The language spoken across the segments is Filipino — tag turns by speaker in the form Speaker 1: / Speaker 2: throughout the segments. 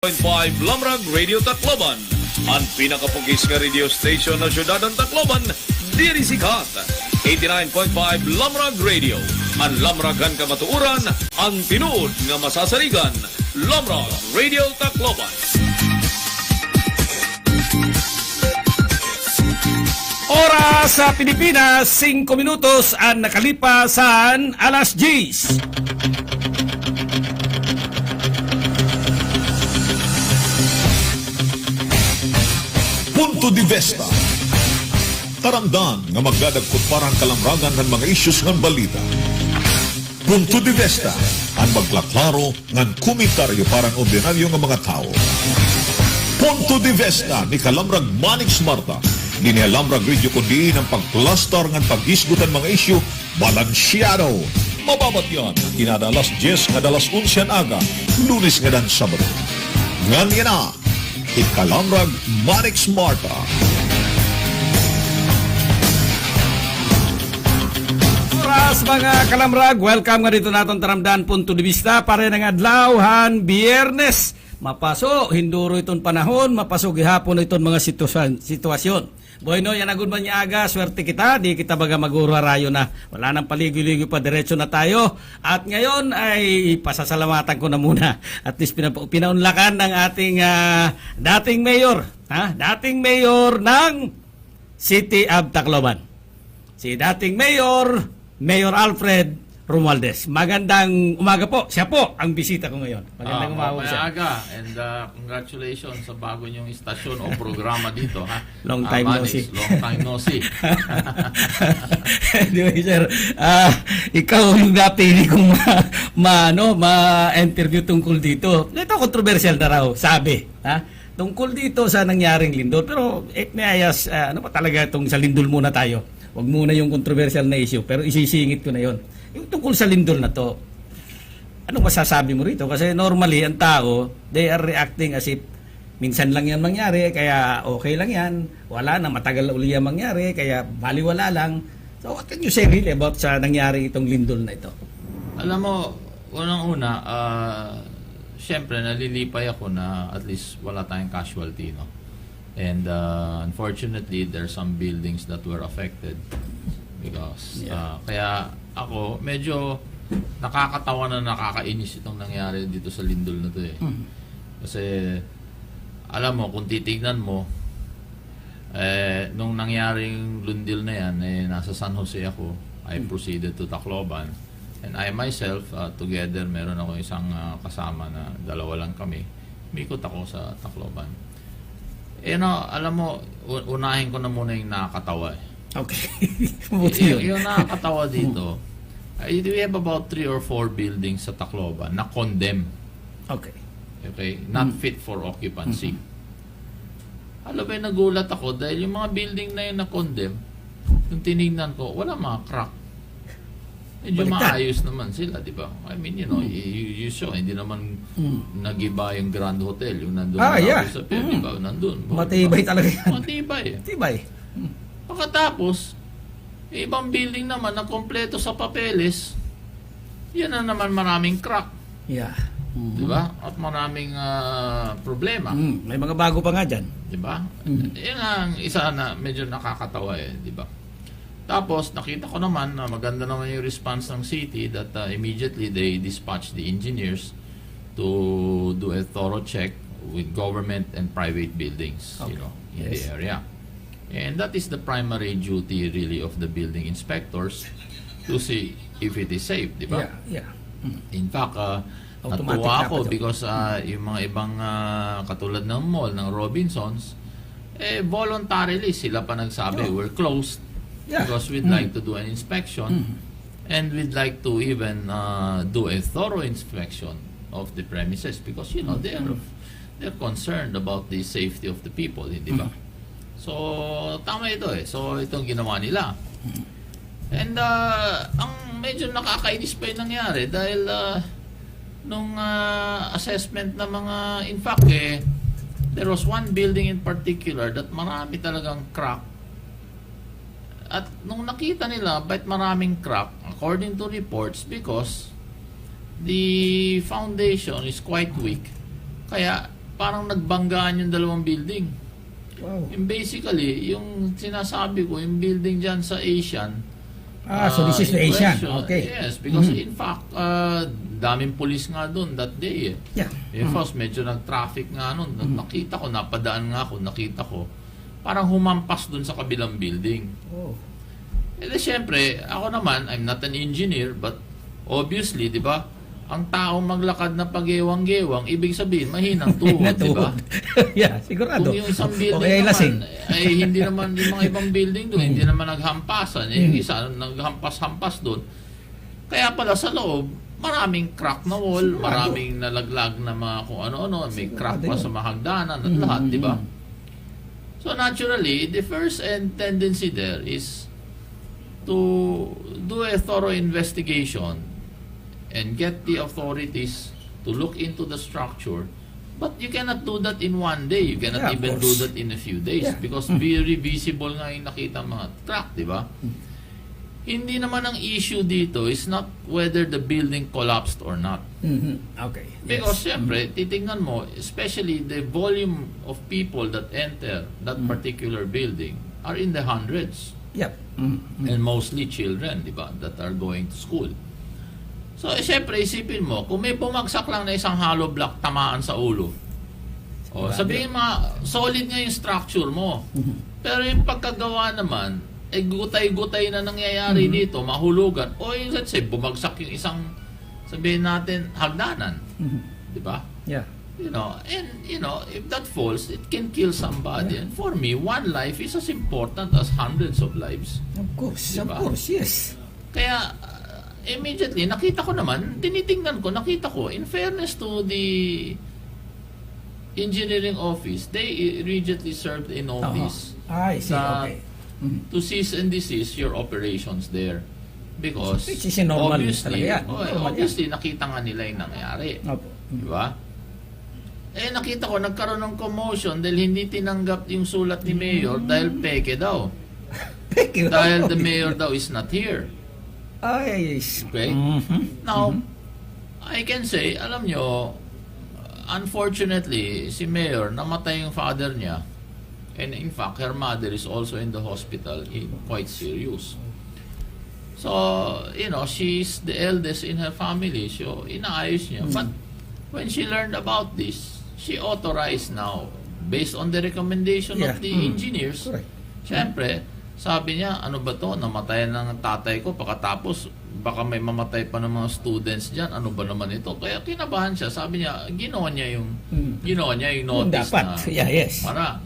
Speaker 1: 5 Lamrag Radio Tacloban, ang pinakapugis nga radio station na syudad ng Tacloban, diri sikat. 89.5 Lamrag Radio, ang lamragan kamatuuran, ang tinuod nga masasarigan. Lamrag Radio Tacloban.
Speaker 2: Oras sa Pilipinas, 5 minutos ang nakalipasan alas 10.
Speaker 3: Punto di Vista. Taramdan nga magdadagkot parang kalamragan ng mga isyus ng balita. Punto di Vista. Ang maglaklaro ng komentaryo parang ordinaryo ng mga tao. Punto di Vista ni Kalamrag Manix Marta. Ni Lamrag Radio kundi ng pagklastar ng pag-isgutan mga isyu balansyado. Mababat yan. Kinada alas 10 nga dalas 11 aga. Lunes nga dan Sabado. Ngan na. Ikalamrag Manix Marta.
Speaker 2: Oras mga kalamrag, welcome nga dito naton taramdan Punto di Vista para ng adlawhan Biyernes. Mapaso, hinduro iton panahon, mapaso gihapon iton mga sitwasyon. Bueno, yan agud man niya aga, swerte kita, di kita baga magurarayo na. Wala nang paligoy-ligoy pa, diretso na tayo. At ngayon ay pasasalamatan ko na muna. At least pinaunlakan ng ating dating mayor. Dating mayor ng City of Tacloban. Si dating mayor, Mayor Alfred Romualdez. Magandang umaga po. Siya po ang bisita ko ngayon. Magandang umaga siya.
Speaker 4: Aga. And congratulations sa bago niyong istasyon o programa dito. Ha?
Speaker 2: Long time no see.
Speaker 4: Long time no see.
Speaker 2: Anyway, sir, ikaw yung napili kong ma-interview tungkol dito. Ito controversial na raw, sabi. Tungkol dito sa nangyaring lindol. Pero may ayas, ano pa talaga itong sa lindol muna tayo. Huwag muna yung controversial na issue. Pero isisingit ko na yon. Yung tungkol sa lindol na to, anong masasabi mo rito? Kasi normally, ang tao, they are reacting as if minsan lang yan mangyari, kaya okay lang yan. Wala na, matagal na uli yan mangyari, kaya baliwala lang. So, what can you say really about sa nangyari itong lindol na ito?
Speaker 4: Alam mo, unang-una, syempre nalilipay ako na at least wala tayong casualty, no? And unfortunately, there are some buildings that were affected because kaya ako medyo nakakatawa na nakakainis itong nangyari dito sa lindol na to eh. Kasi alam mo kung titignan mo nung nangyaring lindol na yan nasa San Jose ako. I proceeded to Tacloban and I myself together meron ako isang kasama na dalawa lang kami. Umikot ako sa Tacloban. Alam mo, unahin ko na muna yung nakakatawa eh.
Speaker 2: Okay.
Speaker 4: yung nakakatawa dito, we have about 3 or 4 buildings sa Tacloban na condemn.
Speaker 2: Okay.
Speaker 4: Okay? Not fit for occupancy. Alam ba, nagulat ako dahil yung mga building na yun na condemn, yung tinignan ko, wala mga crack. Medyo maayos naman sila, di ba? I mean, you saw, hindi naman nag-iba yung Grand Hotel, yung nandun sa pier, di ba? Nandun.
Speaker 2: Matibay talaga yan.
Speaker 4: Matibay.
Speaker 2: Matibay.
Speaker 4: Pagkatapos, ibang building naman na kompleto sa papeles, yan na naman maraming crack.
Speaker 2: Yeah.
Speaker 4: Di ba? At maraming problema.
Speaker 2: May mga bago pa nga dyan.
Speaker 4: Di ba? Yan ang isa na medyo nakakatawa eh, di ba? Tapos, nakita ko naman na maganda naman yung response ng city that immediately they dispatched the engineers to do a thorough check with government and private buildings, in the area. And that is the primary duty really of the building inspectors to see if it is safe, di ba?
Speaker 2: Yeah.
Speaker 4: In fact, natuwa ako because yung mga ibang katulad ng mall, ng Robinsons, voluntarily sila pa nagsabi, we're closed. Yeah. Because we'd like to do an inspection and we'd like to even do a thorough inspection of the premises because they're concerned about the safety of the people, hindi ba? So tama ito eh. So itong ginawa nila. And ang medyo nakakainis pa yung nangyari dahil nung assessment na mga in fact there was one building in particular that marami talagang crack. At nung nakita nila, bakit maraming crack, according to reports, because the foundation is quite weak. Kaya parang nagbanggaan yung dalawang building.
Speaker 2: Wow.
Speaker 4: And basically, yung sinasabi ko, yung building dyan sa Asian,
Speaker 2: So this is the
Speaker 4: in
Speaker 2: Asian.
Speaker 4: question,
Speaker 2: Okay.
Speaker 4: yes, because in fact, daming police nga doon that day.
Speaker 2: Yeah.
Speaker 4: First, medyo nag-traffic nga noon. Nakita ko, napadaan nga ako, nakita ko. Parang humampas doon sa kabilang building.
Speaker 2: Oh.
Speaker 4: Eh, syempre, ako naman, I'm not an engineer, but obviously, di ba, ang taong maglakad na pag-ewang-gewang, ibig sabihin, mahinang tuhod, di ba?
Speaker 2: Yeah, sigurado.
Speaker 4: Kung yung isang building
Speaker 2: Okay, lasing.
Speaker 4: naman, ay hindi naman, yung mga ibang building doon, hindi naman naghampasan. Yung isa, naghampas-hampas doon. Kaya pala sa loob, maraming crack na wall, maraming nalaglag na mga kung ano-ano, may crack pa sa mga hagdanan at lahat, di ba? So naturally, the first tendency there is to do a thorough investigation and get the authorities to look into the structure. But you cannot do that in one day. You cannot even do that in a few days because very visible nga yung nakita mga crack, di ba? Hindi naman ang issue dito is not whether the building collapsed or not.
Speaker 2: Okay.
Speaker 4: Because siyempre, titingnan mo, especially the volume of people that enter that particular building are in the hundreds.
Speaker 2: Yep.
Speaker 4: And mostly children, di ba, that are going to school. So, siyempre, isipin mo, kung may bumagsak lang na isang hollow block tamaan sa ulo, sabihin mo, solid nga yung structure mo. Pero yung pagkagawa naman, gutay-gutay na nangyayari dito, mahulugan. O yung, let's say, bumagsak yung isang, sabihin natin, hagdanan. Di ba?
Speaker 2: Yeah.
Speaker 4: If that falls, it can kill somebody. And for me, one life is as important as hundreds of lives.
Speaker 2: Of course,
Speaker 4: diba?
Speaker 2: of course, yes.
Speaker 4: Kaya, immediately, nakita ko naman, nakita ko, in fairness to the engineering office, they immediately served a notice
Speaker 2: I see, okay.
Speaker 4: to cease and desist your operations there. Because,
Speaker 2: Which is normal
Speaker 4: obviously,
Speaker 2: talaga yan.
Speaker 4: obviously, nakita nga nila yung nangyari.
Speaker 2: Opo.
Speaker 4: Diba? Nakita ko, nagkaroon ng commotion dahil hindi tinanggap yung sulat ni Mayor dahil peke daw.
Speaker 2: Peke
Speaker 4: Dahil the Mayor daw is not here.
Speaker 2: Yes.
Speaker 4: Okay? Now, I can say, alam nyo, unfortunately, si Mayor, namatay yung father niya. And in fact, her mother is also in the hospital, quite serious. So, she's the eldest in her family. So, inaayos niya. But, when she learned about this, she authorized now, based on the recommendation of the engineers, syempre, sabi niya, ano ba to? Namatayan ng tatay ko, pagkatapos baka may mamatay pa ng mga students dyan. Ano ba naman ito? Kaya kinabahan siya. Sabi niya, ginawa niya yung notice
Speaker 2: dapat.
Speaker 4: na
Speaker 2: Yes.
Speaker 4: para.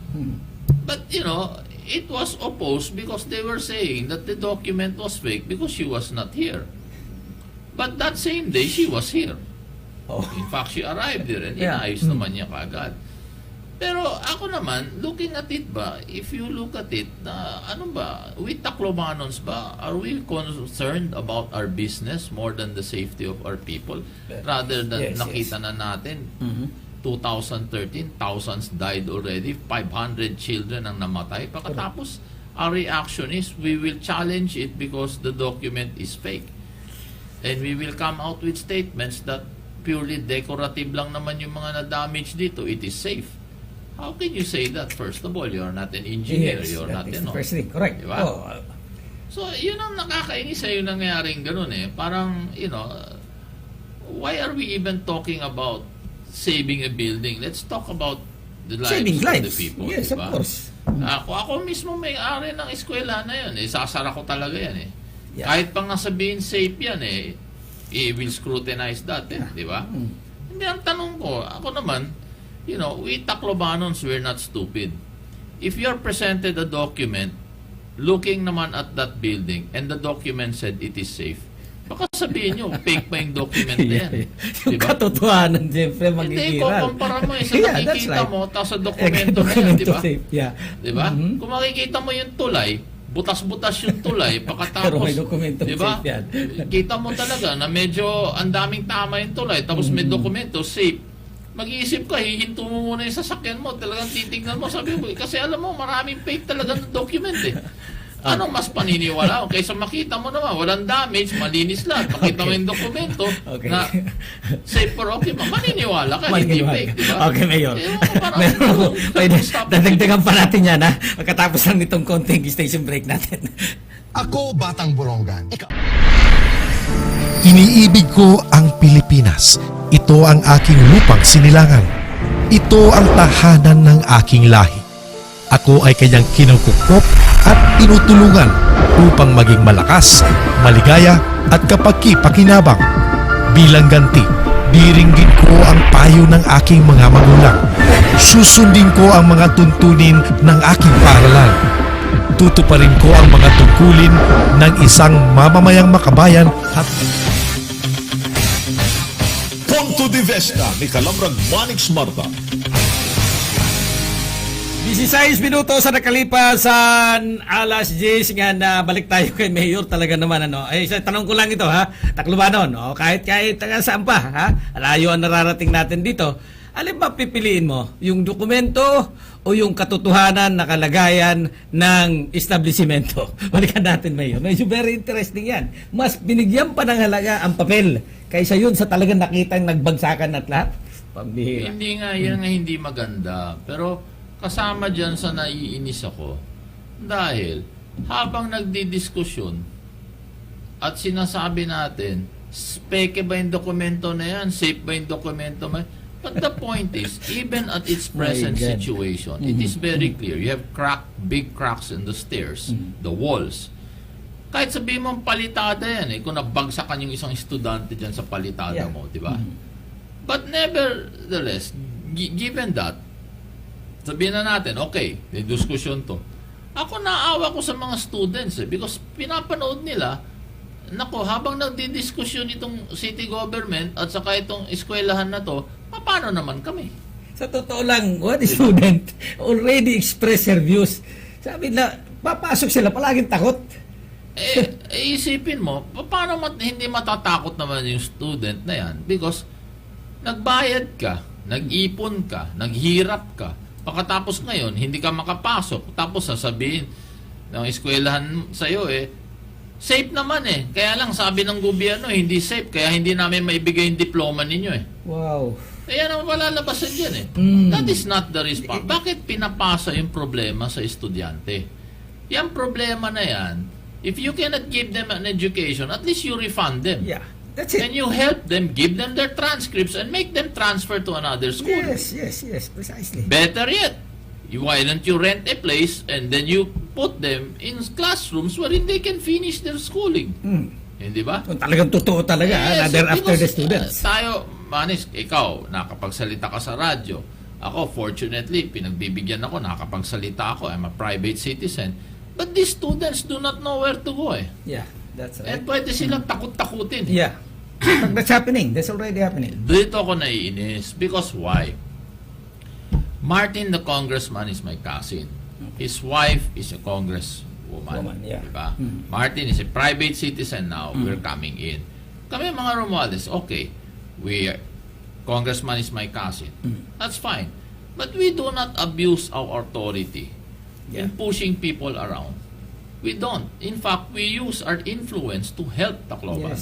Speaker 4: But, it was opposed because they were saying that the document was fake because she was not here. But that same day, she was here. In fact, she arrived there and inaayos naman niya kaagad. Pero ako naman, looking at it ba, if you look at it, we Taclobanons ba, are we concerned about our business more than the safety of our people? Rather than nakita na natin, 2013, thousands died already, 500 children ang namatay. Pagkatapos, our reaction is, we will challenge it because the document is fake. And we will come out with statements that purely decorative lang naman yung mga na-damage dito, it is safe. How can you say that? First of all, you're not an engineer. You're not,
Speaker 2: first thing, correct.
Speaker 4: Diba? So, yun ang nakakainis sa yung nangyaring ganun Parang, why are we even talking about saving a building? Let's talk about the lives of the people.
Speaker 2: Yes,
Speaker 4: diba?
Speaker 2: of course.
Speaker 4: Ako mismo may-ari ng eskwela na yun. Sasara ko talaga yan Kahit pang nasabihin safe yan will scrutinize that di ba? Hindi, ang tanong ko, ako naman, we Taclobanons, we're not stupid. If you're presented a document looking naman at that building and the document said it is safe, baka sabihin nyo, fake pa yung document na yan.
Speaker 2: Yung katotohanan, siyempre,
Speaker 4: hindi,
Speaker 2: magigiral.
Speaker 4: kumpara mo sa nakikita mo, tapos sa dokumento na yan, di ba? Di ba? Kung makikita mo yung tulay, butas-butas yung tulay, pagkatapos, di ba? Kita mo talaga na medyo ang daming tama yung tulay, tapos may dokumento, safe. Mag-iisip ka, hihinto mo muna yung sasakyan mo, talagang titignan mo, sabi mo, kasi alam mo, maraming fake talaga ng document Anong mas paniniwala? Kaysa makita mo naman, walang damage, malinis lahat. Makita mo yung dokumento na safe for okay, maniniwala ka, hindi fake, di ba?
Speaker 2: Okay, Mayor.
Speaker 4: Parang,
Speaker 2: Dadagdagan pa natin yan, ha? Pagkatapos lang nitong konting station break natin.
Speaker 5: Ako, Batang Borongan.
Speaker 6: Iniibig ko ang Pilipinas. Ito ang aking lupang sinilangan. Ito ang tahanan ng aking lahi. Ako ay kanyang kinukupkop at tinutulungan upang maging malakas, maligaya at kapaki-pakinabang. Bilang ganti, diringgin ko ang payo ng aking mga magulang. Susundin ko ang mga tuntunin ng aking paaralan. Tutuparin ko ang mga tungkulin ng isang mamamayang makabayan at
Speaker 3: Punto de Vista ni Kalamrag Manix Marta.
Speaker 2: 16 minuto sa nakalipasan alas 10 nga na balik tayo kay Mayor talaga naman tanong ko lang ito ha, Taclobanon kahit taga saan pa ha, layo ang nararating natin dito, alin ba pipiliin mo, yung dokumento o yung katotohanan na kalagayan ng establishmento? Balikan natin, Mayor, medyo very interesting yan, mas binigyan pa ng halaga ang papel kaysa yun sa talagang nakitang nagbagsakan at lahat. Pambihira.
Speaker 4: Hindi nga, yan nga hindi maganda. Pero kasama dyan sa naiinis ako dahil habang nagdidiskusyon at sinasabi natin, speke ba yung dokumento na yan? Safe ba yung dokumento? But the point is, even at its present situation, it is very clear. You have big cracks in the stairs, the walls. Kahit sabihin mo palitada yan kung nabagsakan yung isang estudyante dyan sa palitada mo, di ba? But nevertheless, given that, sabihin na natin, okay, may diskusyon to. Ako naawa ko sa mga students because pinapanood nila, nako, habang nagdidiskusyon itong city government at saka itong eskwelahan na to, paano naman kami?
Speaker 2: Sa totoo lang, one student already expressed their views. Sabi na, papasok sila, palaging takot.
Speaker 4: Isipin mo, paano hindi matatakot naman yung student na yan? Because nagbayad ka, nag-ipon ka, naghirap ka, pagkatapos ngayon, hindi ka makapasok, tapos sasabihin ng eskwelahan sa'yo safe naman Kaya lang sabi ng gobyerno, hindi safe, kaya hindi namin maibigay yung diploma ninyo
Speaker 2: Wow.
Speaker 4: Kaya naman palalabasan dyan That is not the response. Bakit pinapasa yung problema sa estudyante? Yung problema na yan, if you cannot give them an education, at least you refund them.
Speaker 2: Yeah, that's it.
Speaker 4: And you help them, give them their transcripts, and make them transfer to another school.
Speaker 2: Yes, precisely.
Speaker 4: Better yet, why don't you rent a place and then you put them in classrooms wherein they can finish their schooling. Hindi ba?
Speaker 2: Kung talagang totoo talaga, another after the students.
Speaker 4: Tayo, Manis, ikaw, nakapagsalita ka sa radyo. Ako, fortunately, pinagbibigyan ako, nakapagsalita ako. I'm a private citizen. But these students do not know where to go
Speaker 2: Yeah, that's right.
Speaker 4: And pwede silang takot-takutin.
Speaker 2: Yeah. That's happening. That's already happening.
Speaker 4: Dito ako naiinis. Because why? Martin, the congressman, is my cousin. His wife is a congresswoman. Diba? Martin is a private citizen now. We're coming in. Kami mga Romualdez, okay. Congressman is my cousin. That's fine. But we do not abuse our authority in pushing people around. We don't. In fact, we use our influence to help Tacloban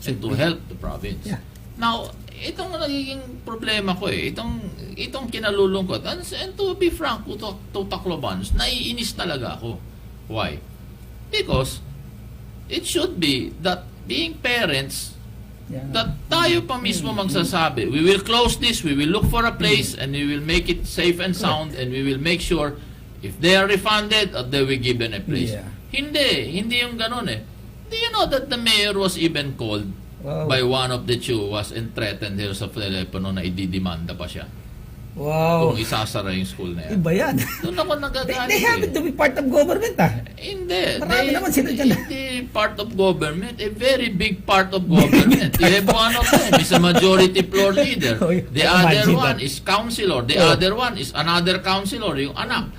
Speaker 4: and to help the province.
Speaker 2: Yeah.
Speaker 4: Now, itong nagiging problema ko itong kinalulungkot. And to be frank to Taclobans, naiinis talaga ako. Why? Because it should be that being parents, that tayo pa mismo magsasabi, we will close this, we will look for a place, and we will make it safe and sound, and we will make sure if they are refunded, they will give them a place. Hindi yung ganun Do you know that the mayor was even called by one of the CHUWAs and threatened her sa telepono na ididimanda pa siya?
Speaker 2: Wow.
Speaker 4: Kung isasara yung school na yan.
Speaker 2: Iba yan.
Speaker 4: Doon ako nagagalit.
Speaker 2: They happen to be part of government
Speaker 4: Hindi.
Speaker 2: Marami naman sila dyan.
Speaker 4: Hindi part of government. A very big part of government. You have one of them is a majority floor leader. The other one is councilor. The other one is another councilor, yung anak.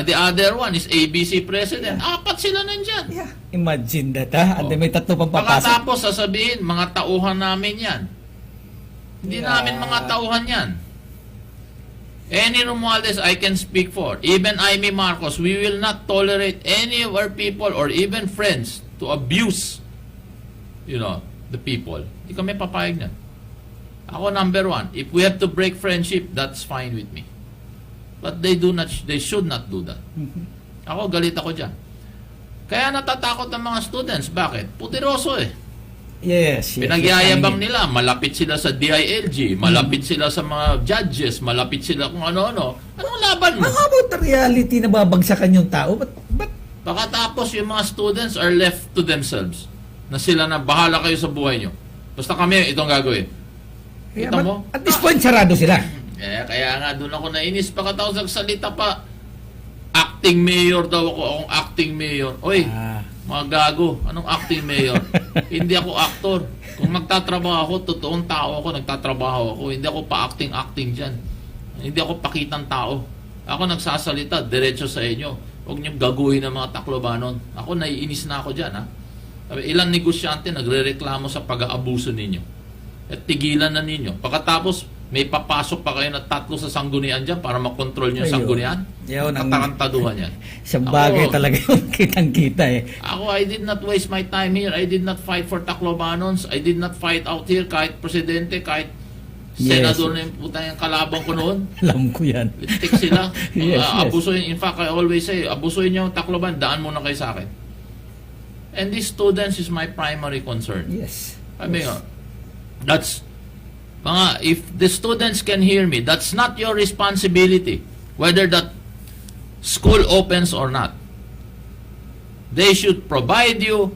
Speaker 4: The other one is ABC president. Apat sila nandyan.
Speaker 2: Imagine that And then may tatlo pang papasok.
Speaker 4: Pagkatapos sasabihin, mga tauhan namin yan. Hindi namin mga tauhan yan. Any Romualdez I can speak for. Even Jaime Marcos, we will not tolerate any of our people or even friends to abuse, the people. Hindi kami papayag na. Ako number one, if we have to break friendship, that's fine with me. But they should not do that. Ako, galit ako dyan. Kaya natatakot ang mga students. Bakit? Putiroso eh.
Speaker 2: Yes.
Speaker 4: Pinagyayabang nila, malapit sila sa DILG, malapit sila sa mga judges, malapit sila kung ano-ano. Anong laban mo?
Speaker 2: How about the reality na babagsakan yung tao? But
Speaker 4: Pagkatapos yung mga students are left to themselves. Na sila na bahala kayo sa buhay nyo. Basta kami, itong gagawin. Kita mo?
Speaker 2: At this point, sarado sila.
Speaker 4: Kaya nga, doon ako nainis. Pagkatapos nagsalita pa, acting mayor daw ako, akong acting mayor. Oy, mga gago, anong acting mayor? Hindi ako aktor. Kung magtatrabaho ako, totoong tao ako, nagtatrabaho ako. Hindi ako pa-acting dyan. Hindi ako pakitang tao. Ako nagsasalita, diretso sa inyo. Huwag niyong gaguhin ng mga Taclobanon. Ako, naiinis na ako dyan, ha? Sabi, ilang negosyante nagre-reklamo sa pag-aabuso ninyo. At tigilan na ninyo. Pagkatapos, may papasok pa kayo na 3 sa sanggunian dyan para makontrol nyo yung sanggunian. Katarantaduhan yan.
Speaker 2: Isang bagay talaga yung kitang-kita eh.
Speaker 4: Ako, I did not waste my time here. I did not fight for Taclobanons. I did not fight out here kahit presidente, kahit senador na yung puta yung kalabang ko noon.
Speaker 2: Alam ko yan.
Speaker 4: Lintik sila.
Speaker 2: Yes.
Speaker 4: Abusuin. In fact, I always say, abusuin nyo yung Tacloban, daan muna kayo sa akin. And these students is my primary concern.
Speaker 2: Yes.
Speaker 4: I mean, that's if the students can hear me, that's not your responsibility whether that school opens or not. They should provide you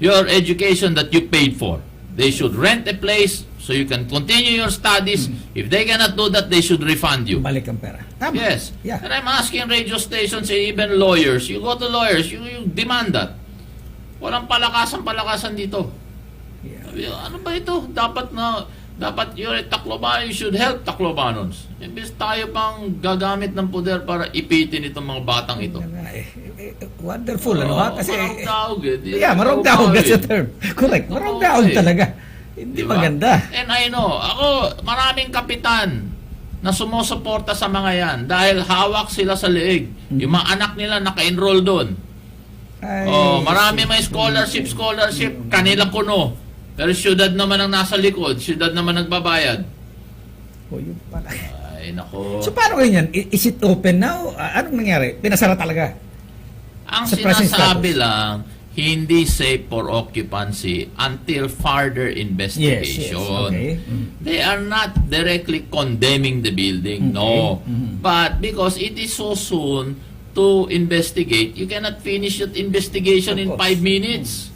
Speaker 4: your education that you paid for. They should rent a place so you can continue your studies. If they cannot do that, they should refund you.
Speaker 2: Balik ang pera. Tama.
Speaker 4: Yes.
Speaker 2: Yeah.
Speaker 4: And I'm asking radio stations and even lawyers, you go to lawyers, you demand that. Walang palakasan dito.
Speaker 2: Yeah.
Speaker 4: Ano ba ito? Dapat you're a Tacloban, you should help Taclobanons. Imbis tayo pang gagamit ng poder para ipitin itong mga batang ito.
Speaker 2: Wonderful, ano ha? Kasi,
Speaker 4: marong-daog
Speaker 2: marong-daog kasi term. Correct, marong-daog talaga. Hindi
Speaker 4: diba?
Speaker 2: Maganda.
Speaker 4: And I know, maraming kapitan na sumusuporta sa mga yan dahil hawak sila sa leeg. Yung mga anak nila naka-enroll doon. Marami may scholarship, kanila kuno. Pero syudad naman ang nasa likod, syudad naman nagbabayad.
Speaker 2: Yun pala.
Speaker 4: Ay, nako.
Speaker 2: So, paano ganyan? Is it open now? Anong nangyari? Pinasara talaga?
Speaker 4: Ang
Speaker 2: Sa present
Speaker 4: sinasabi lang, hindi safe for occupancy until further investigation.
Speaker 2: Yes. Okay.
Speaker 4: They are not directly condemning the building, no. But because it is so soon to investigate, you cannot finish that investigation in 5 minutes.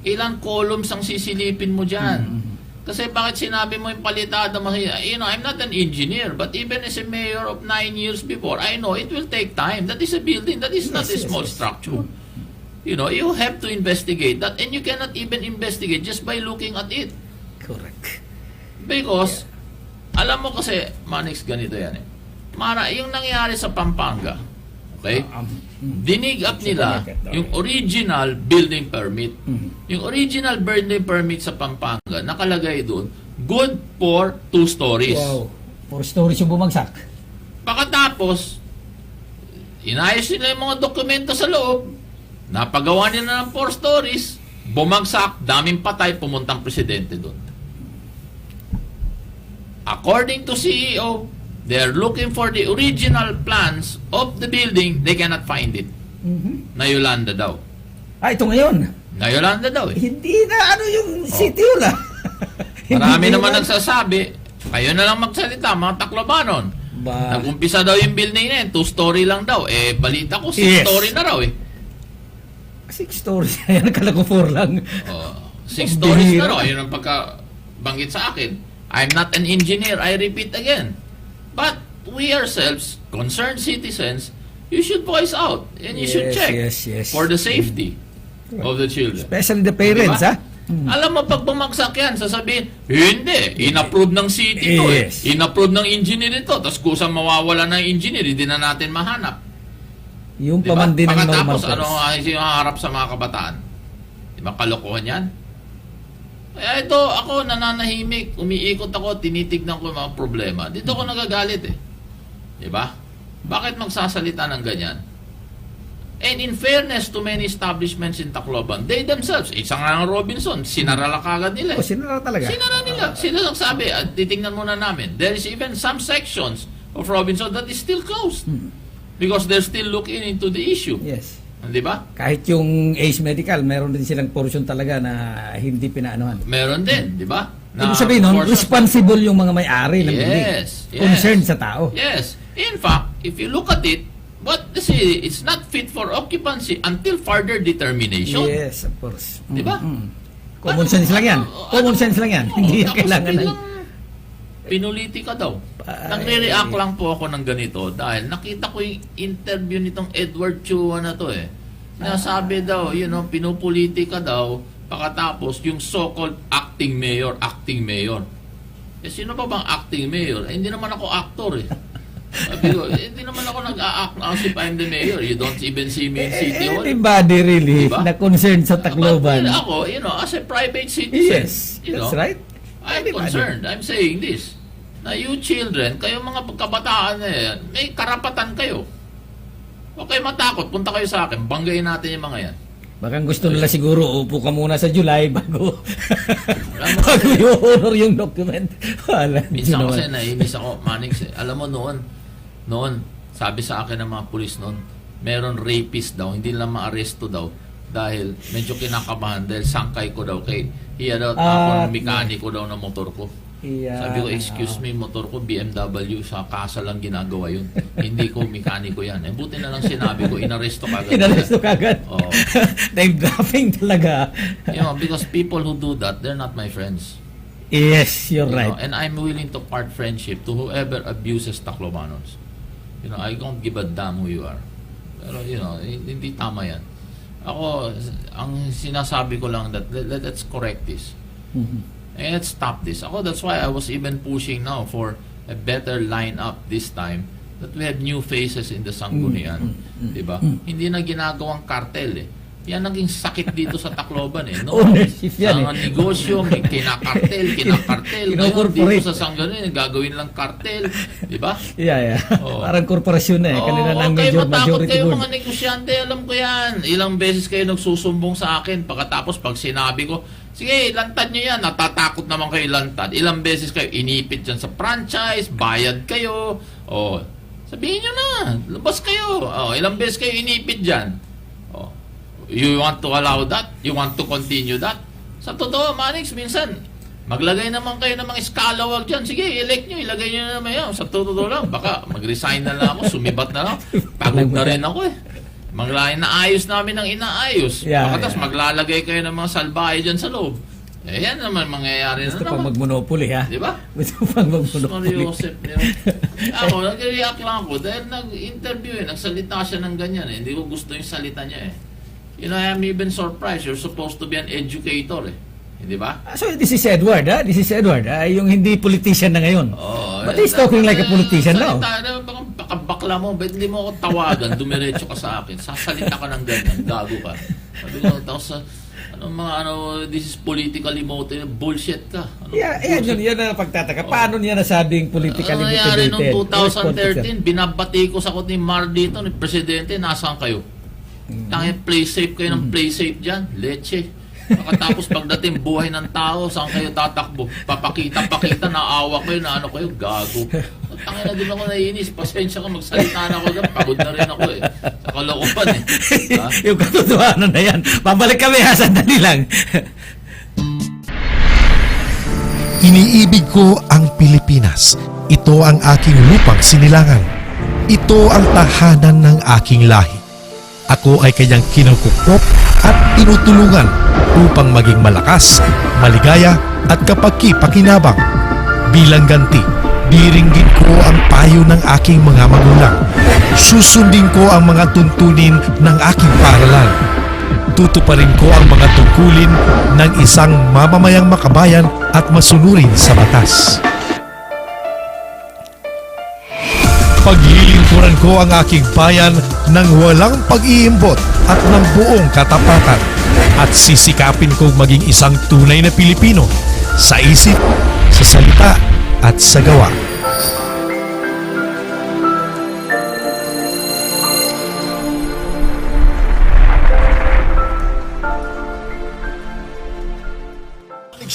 Speaker 4: Ilang columns ang sisilipin mo dyan? Kasi bakit sinabi mo yung palitada mo? I'm not an engineer, but even as a mayor of 9 years before, I know it will take time. That is a building. That is not a small structure. You have to investigate that, and you cannot even investigate just by looking at it.
Speaker 2: Correct.
Speaker 4: Because, alam mo kasi, Manix, ganito yan eh. Yung nangyari sa Pampanga, okay? Dinig up nila yung original building permit. Yung original building permit sa Pampanga, nakalagay doon, good for 2 stories.
Speaker 2: Wow. 4 stories yung bumagsak.
Speaker 4: Pagkatapos, inayos nila yung mga dokumento sa loob, napagawa nila ng 4 stories, bumagsak, daming patay, pumuntang presidente doon. According to CEO, they're looking for the original plans of the building. They cannot find it. Na Yolanda daw.
Speaker 2: Ito ngayon.
Speaker 4: Na Yolanda daw eh.
Speaker 2: Hindi na yung city yun
Speaker 4: Marami naman nagsasabi, kayo na lang magsalita, mga Taclobanon. Nag-umpisa daw yung building na yun, 2-story lang daw. Balita ko, 6-story na raw eh.
Speaker 2: 6 stories na yan, akala ko 4 lang.
Speaker 4: 6 stories na raw, yun ang pagkabanggit sa akin. I'm not an engineer, I repeat again. But we ourselves, concerned citizens, you should voice out and you should check for the safety of the children.
Speaker 2: Especially the parents,
Speaker 4: diba? Alam mo, pag bumagsak yan, sasabihin, hindi, in-approve ng city ito in-approve ng engineer ito, tapos kusang mawawala ng engineer, hindi na natin mahanap.
Speaker 2: Yung
Speaker 4: diba?
Speaker 2: pamandin ng
Speaker 4: Pagkatapos, ano ang harap sa mga kabataan? Diba, kalokohan yan? Kaya ito, ako nananahimik, umiikot ako, tinitignan ko yung mga problema. Dito ako nagagalit eh. Diba? Bakit magsasalita ng ganyan? And in fairness to many establishments in Tacloban, they themselves, isang nga ng Robinson, sinara lang kagad nila.
Speaker 2: Sinara talaga?
Speaker 4: Sinara nila. Sila lang sabi, at titingnan muna namin, there is even some sections of Robinson that is still closed. Because they're still looking into the issue.
Speaker 2: Yes.
Speaker 4: Di ba?
Speaker 2: Kahit yung Ace Medical, meron din silang portion talaga na hindi pinaanuhan.
Speaker 4: Meron din, di ba?
Speaker 2: Ibig sabihin nun, responsible yung mga may-ari ng building.
Speaker 4: Yes.
Speaker 2: Concerned sa tao.
Speaker 4: Yes. In fact, if you look at it, but see, it's not fit for occupancy until further determination.
Speaker 2: Yes, of course.
Speaker 4: Di ba?
Speaker 2: Common sense lang yan. Common sense lang yan. Hindi yan kailangan ng...
Speaker 4: Pinuliti ka daw. Nagre-react lang po ako ng ganito dahil nakita ko yung interview nitong Edward Chua na to eh. Nasabi daw, pinupuliti ka daw pagkatapos yung so-called acting mayor. Eh, sino pa bang acting mayor? Eh, hindi naman ako actor eh. Sabi ko, hindi naman ako nag-a-act as if I'm the mayor. You don't even see me in City Hall.
Speaker 2: Anybody really
Speaker 4: Diba?
Speaker 2: na concerned sa Tacloban.
Speaker 4: But ako, as a private citizen,
Speaker 2: Yes, that's right.
Speaker 4: I'm
Speaker 2: Anybody.
Speaker 4: concerned. I'm saying this. Na you children, kayo mga pagkabataan na yan, may karapatan kayo. Huwag kayo matakot, punta kayo sa akin, banggayin natin yung mga yan.
Speaker 2: Baka gusto nila siguro, upo ka muna sa July bago i-honor yung document. Wala.
Speaker 4: Minsan kasi nainis ako, Manix eh. Alam mo noon, sabi sa akin ng mga pulis noon, meron rapist daw, hindi lang ma-aresto daw, dahil medyo kinakabahan, dahil sangkay ko daw kay hiya daw ako ng mekaniko daw ng motor ko.
Speaker 2: Yeah.
Speaker 4: Sabi ko, excuse me, motor ko BMW, sa kasa lang ginagawa yun. Hindi ko mekaniko yan. Eh, buti na lang sinabi ko, inaresto kagad.
Speaker 2: Inaresto kagad.
Speaker 4: Oo.
Speaker 2: Name dropping talaga.
Speaker 4: Because people who do that, they're not my friends.
Speaker 2: Yes, you're right.
Speaker 4: And I'm willing to part friendship to whoever abuses Taclobanos. I don't give a damn who you are. Pero, hindi tama yan. Ako, ang sinasabi ko lang that let's correct this. And let's stop this. That's why I was even pushing now for a better lineup this time, that we have new faces in the Sanggunian. Diba? Hindi na ginagawang kartel eh. Yan naging sakit dito sa Tacloban eh. No?
Speaker 2: Ownership yan
Speaker 4: Sa negosyo, may kinakartel. Ngayon, dito sa Sanggunian, gagawin lang kartel. Diba?
Speaker 2: Yeah.
Speaker 4: Oh.
Speaker 2: Parang korporasyon na eh. Kanina ng
Speaker 4: kayo matakot
Speaker 2: majority
Speaker 4: kayo
Speaker 2: board.
Speaker 4: mga negosyante, alam ko yan. Ilang beses kayo nagsusumbong sa akin. Pagkatapos pag sinabi ko, sige, lantad nyo yan. Natatakot naman kayo lantad. Ilang beses kayo inipit dyan sa franchise, bayad kayo. Sabihin nyo na, labas kayo. Ilang beses kayo inipit dyan. You want to allow that? You want to continue that? Sa totoo, Manix, minsan, maglagay naman kayo ng mga eskalawag dyan. Sige, elect nyo, ilagay nyo na naman yan. Sa totoo lang, baka mag-resign na lang ako, sumibat na lang. Pagod na rin ako eh. Inaayos namin ang inaayos. Pagkatas, maglalagay kayo ng mga salbahe dyan sa loob. Yan naman mangyayari
Speaker 2: Gusto
Speaker 4: na
Speaker 2: pang
Speaker 4: naman.
Speaker 2: mag-monopoly ha?
Speaker 4: Diba?
Speaker 2: Gusto pang mag-monopoly.
Speaker 4: Joseph, ako, nag-react lang ako dahil nag-interview nagsalita siya ng ganyan eh. Hindi ko gusto yung salita niya eh. I'm even surprised. You're supposed to be an educator eh. Di ba?
Speaker 2: So this is Edward ha? This is Edward ha? Yung hindi politician na ngayon. But he's talking like a politician now.
Speaker 4: Bakla mo, ba't hindi mo ako tawagan? Dumiretso ka sa akin. Sasalita ka ng ganyan. Gago ka. Sabi ko, tapos this is politically motivated. Bullshit ka.
Speaker 2: Yan na pagtataka. Paano niya nasabing politically motivated?
Speaker 4: Nangyari noong 2013, binabati ko sa ni Mar dito, ni Presidente, nasaan kayo? Play safe kayo ng play safe dyan. Leche. Pagkatapos pagdating buhay ng tao, saan kayo tatakbo? Papakita, naawa kayo, na ano kayo, gago. Tangin na din ako naiinis. Pasensya ka, magsalita na ako dyan. Pagod na rin ako eh. Sa kalokohan eh.
Speaker 2: Yung katotohanan na yan. Babalik kami ha, sandali lang.
Speaker 6: Iniibig ko ang Pilipinas. Ito ang aking lupang sinilangan. Ito ang tahanan ng aking lahi. Ako ay kanyang kinukupop at tinutulungan upang maging malakas, maligaya at kapaki-pakinabang. Bilang ganti, diringgin ko ang payo ng aking mga magulang. Susundin ko ang mga tuntunin ng aking paaralan. Tutuparin ko ang mga tungkulin ng isang mamamayang makabayan at masunurin sa batas. Paglilingkuran ko ang aking bayan ng walang pag-iimbot at ng buong katapatan at sisikapin kong maging isang tunay na Pilipino sa isip, sa salita at sa gawa.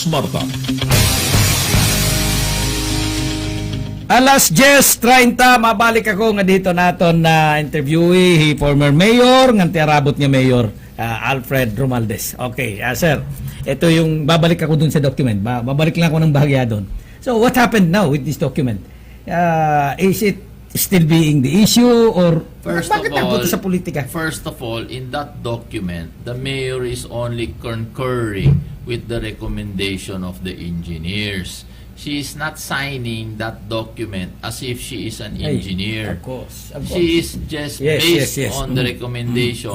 Speaker 3: Marta.
Speaker 2: Alas 10:30, mabalik ako nga dito naton na interviewee, former mayor, nga tiarabot nga mayor, Alfred Romualdez. Okay, sir, ito yung, babalik ako dun sa document. Babalik lang ako ng bahagya dun. So, what happened now with this document? Is it still being the issue or bakit napunta sa politika?
Speaker 4: First of all, in that document, the mayor is only concurring with the recommendation of the engineers. She is not signing that document as if she is an engineer.
Speaker 2: Of course.
Speaker 4: She is just based on the recommendation.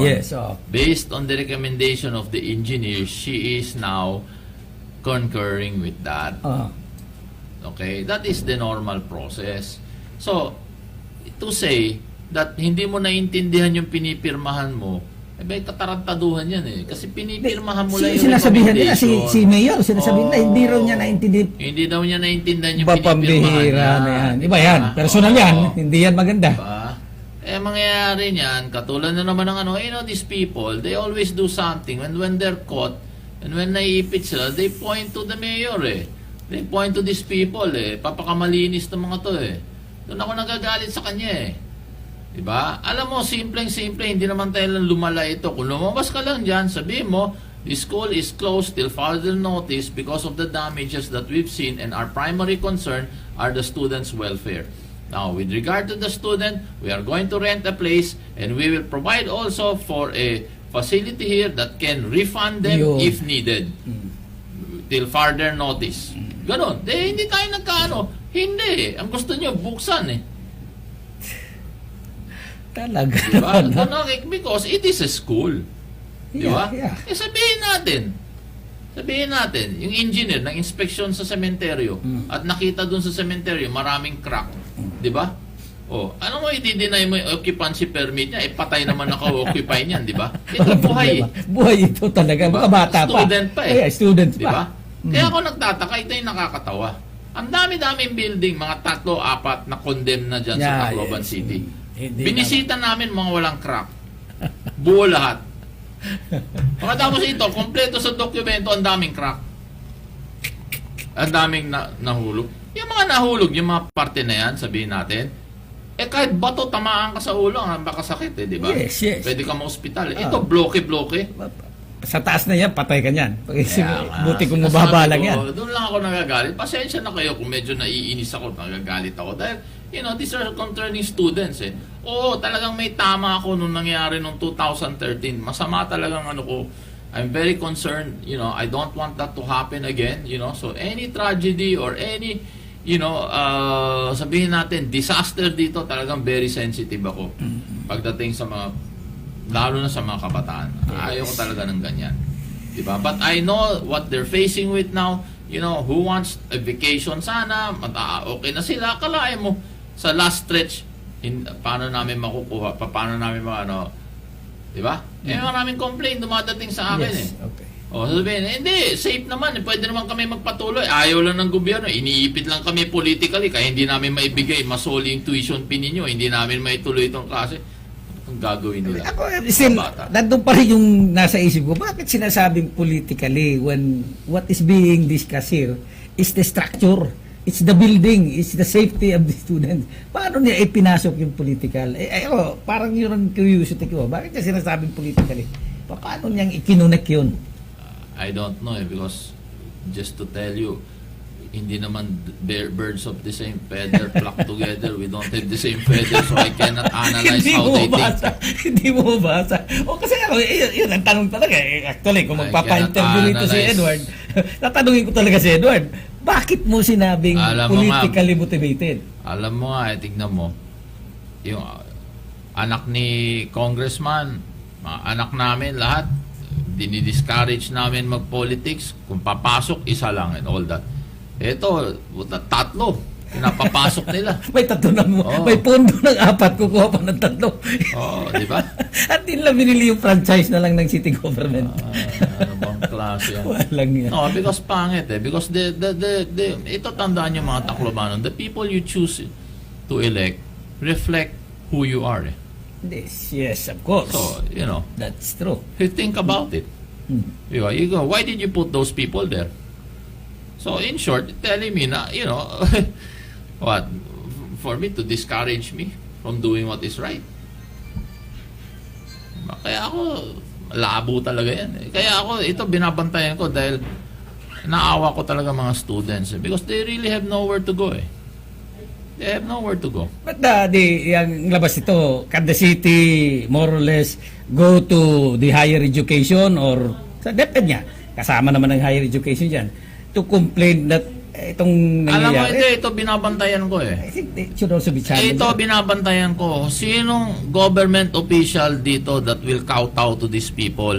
Speaker 4: Based on the recommendation of the engineers, she is now concurring with that. Okay, that is the normal process. So, to say that hindi mo naiintindihan yung pinipirmahan mo, katarantaduhan yan eh. Kasi pinipirmahan mo lang yung
Speaker 2: sinasabihan nila, si Mayor, sinasabihin na hindi raw niya naintindihan.
Speaker 4: Hindi daw niya naintindihan yung
Speaker 2: Pambihira na yan. Iba yan. Personal yan. Hindi yan maganda.
Speaker 4: Mangyayari niyan, katulad na naman ng these people, they always do something. When they're caught, and when naiipit sila, they point to the mayor eh. They point to these people eh. Papakamalinis ng mga to eh. Doon ako nagagalit sa kanya eh. Diba? Alam mo, simpleng-simple, hindi naman tayo lang lumala ito. Kung lumabas ka lang dyan, sabihin mo, the school is closed till further notice because of the damages that we've seen, and our primary concern are the students' welfare. Now, with regard to the student, we are going to rent a place, and we will provide also for a facility here that can refund them if needed. Till further notice. Ganon. Hindi tayo nagkaano. Hindi. Ang gusto nyo, buksan eh.
Speaker 2: Talaga.
Speaker 4: Diba? Because it is a school. Diba? Sabihin natin, yung engineer ng inspeksyon sa sementeryo at nakita dun sa sementeryo maraming crack. Diba? Ano mo i-deny mo yung occupancy permit niya? Patay naman naka-occupy niyan, diba? Ito buhay eh.
Speaker 2: Buhay ito talaga.
Speaker 4: Diba?
Speaker 2: Mga bata pa.
Speaker 4: Student pa eh.
Speaker 2: Student pa.
Speaker 4: Diba? Kaya ako nagtataka, ito yung nakakatawa. Ang dami-daming building, mga 3-4 na condemn na dyan sa Tacloban City. Binisita namin mga walang crack. Buo lahat. Pagkatapos ito, kompleto sa dokumento, ang daming crack. Ang daming nahulog. Yung mga nahulog, yung mga parte na yan, sabihin natin, kahit bato, tamaan ka sa ulo, baka sakit eh, di ba?
Speaker 2: Yes.
Speaker 4: Pwede ka ma-hospital. Ito, bloke-bloke.
Speaker 2: Sa taas na yan, patay ka niyan. Buti kung mababa lang yan.
Speaker 4: Doon lang ako nagagalit. Pasensya na kayo kung medyo naiinis ako, nagagalit ako. Dahil, these are concerning students eh. Talagang may tama ako nung nangyari nung 2013. Masama talagang ko. I'm very concerned, I don't want that to happen again, So any tragedy or any, sabihin natin, disaster dito, talagang very sensitive ako. Pagdating sa mga lalo na sa mga kabataan. Ayaw ko talaga ng ganyan. Diba? But I know what they're facing with now. Who wants a vacation sana? Okay na sila. Kalahin mo, sa last stretch, paano namin makukuha? Paano namin diba? Maraming complaint dumadating sa akin eh.
Speaker 2: Okay.
Speaker 4: Sabihin, hindi, safe naman. Pwede naman kami magpatuloy. Ayaw lang ng gobyerno. Iniipit lang kami politically kaya hindi namin maibigay. Masoli yung tuition fee ninyo. Hindi namin maituloy itong klase. Ang gagawin nila.
Speaker 2: Ako, nandun pa rin yung nasa isip ko, bakit sinasabing politically when what is being discussed here is the structure, it's the building, it's the safety of the students. Paano niya ipinasok yung political? Parang yun ang curiosity ko. Bakit niya sinasabing politically? Paano niyang ikinunek yun?
Speaker 4: I don't know because just to tell you, hindi naman birds of the same feather flock together. We don't have the same feather, so I cannot analyze how they think.
Speaker 2: Hindi mo basa. Kasi yun ang tanong talaga. Actually, kung magpapa-interview nito si Edward, tatanungin ko talaga si Edward, bakit mo sinabing politically motivated?
Speaker 4: Alam mo nga, tignan mo, yung anak ni congressman, mga anak namin, lahat, dinidiscourage namin mag-politics. Kung papasok, isa lang and all that. Ito, 3, pinapapasok nila.
Speaker 2: May 3 na mo. May pondo ng 4, kukuha pa ng 3.
Speaker 4: Di ba?
Speaker 2: At din lang binili yung franchise na lang ng city government.
Speaker 4: Ano bang klase yan?
Speaker 2: Walang yan.
Speaker 4: No, because pangit eh. Because ito tandaan yung mga Taclobanon, the people you choose to elect reflect who you are eh.
Speaker 2: Yes, of course.
Speaker 4: So,
Speaker 2: that's true.
Speaker 4: You think about it. You go, why did you put those people there? So in short, telling me na, what, for me to discourage me from doing what is right. Kaya ako, labo talaga yan. Kaya ako, ito binabantayan ko dahil naawa ko talaga mga students because they really have nowhere to go They have nowhere to go.
Speaker 2: But yung labas ito, can the city more or less go to the higher education or sa DepEd niya? Kasama naman ng higher education dyan to complain that itong
Speaker 4: nangyayari. Alam mo, ito binabantayan ko
Speaker 2: I think it should also be challenged.
Speaker 4: Ito binabantayan ko. Sinong government official dito that will kowtow to these people?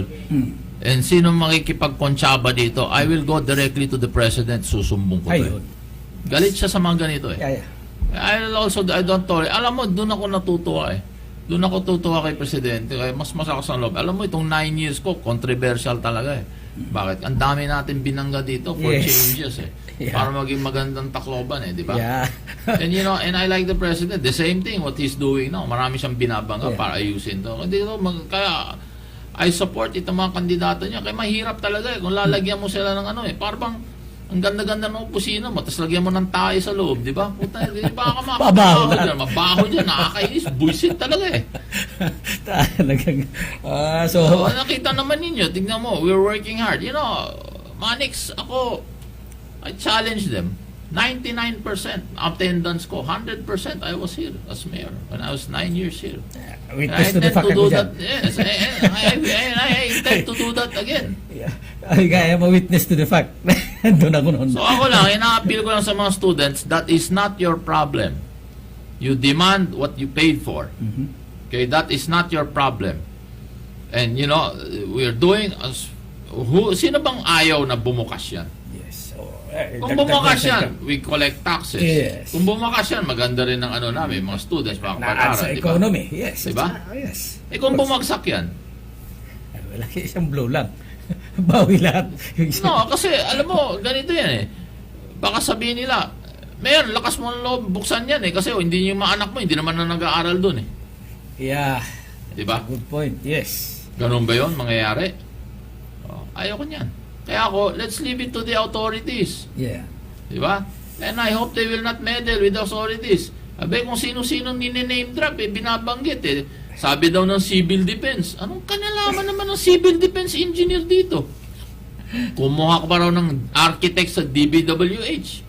Speaker 4: And sinong makikipagkonsyaba dito? I will go directly to the president. Susumbong ko to. Galit siya sa mga ganito
Speaker 2: Yeah.
Speaker 4: I don't tolerate. Alam mo, doon ako natutuwa Doon ako tutuwa kay Presidente. Kaya mas masakas ang loob. Alam mo, itong 9 years ko, controversial talaga Bakit? Ang dami natin binangga dito for changes
Speaker 2: Yeah.
Speaker 4: Para maging magandang Tacloban di ba?
Speaker 2: Yeah.
Speaker 4: And I like the President. The same thing, what he's doing now. Marami siyang binabangga para ayusin to. Kaya, I support itong mga kandidato niya. Kaya mahirap talaga kung lalagyan mo sila ng parang ang ganda-ganda ng opisina mo, tapos lagyan mo ng tayo sa loob, di ba? Puta, di ba ka
Speaker 2: Mabaho
Speaker 4: mabaho dyan, nakakainis, buisit talaga
Speaker 2: Talagang,
Speaker 4: so, nakita naman ninyo, tignan mo, we're working hard. Manix, ako, I challenge them. 99% attendance ko, 100% I was here as mayor when I was 9 years here.
Speaker 2: Witness to the fact ako dyan.
Speaker 4: Yes, I intend to do that again.
Speaker 2: I am a witness to the fact. Doon ako noon.
Speaker 4: So ako lang, ina-appeal ko lang sa mga students, that is not your problem. You demand what you paid for. Okay, that is not your problem. And we're doing, sino bang ayaw na bumukas yan? Kung bumakas yan, we collect taxes.
Speaker 2: Yes.
Speaker 4: Kung bumakas yan, maganda rin ang namin, mga students,
Speaker 2: na-add sa economy. Yes.
Speaker 4: Diba?
Speaker 2: Yes.
Speaker 4: Kung bumagsak yan,
Speaker 2: wala, isang blow lang. Bawi lahat.
Speaker 4: No, kasi alam mo, ganito yan Baka sabihin nila, Mayor, lakas mo ng loob, buksan yan kasi hindi yung mga anak mo, hindi naman na nag-aaral doon
Speaker 2: Yeah.
Speaker 4: Diba?
Speaker 2: Good point, yes.
Speaker 4: Ganun ba yun, mangyayari? Ayoko niyan. Kaya ako, let's leave it to the authorities.
Speaker 2: Yeah.
Speaker 4: Diba? And I hope they will not meddle with the authorities. Abe, kung sino-sino name drop, binabanggit Sabi daw ng civil defense. Anong kanalaman naman ng civil defense engineer dito? Kumuha ka pa raw ng architect sa DBWH.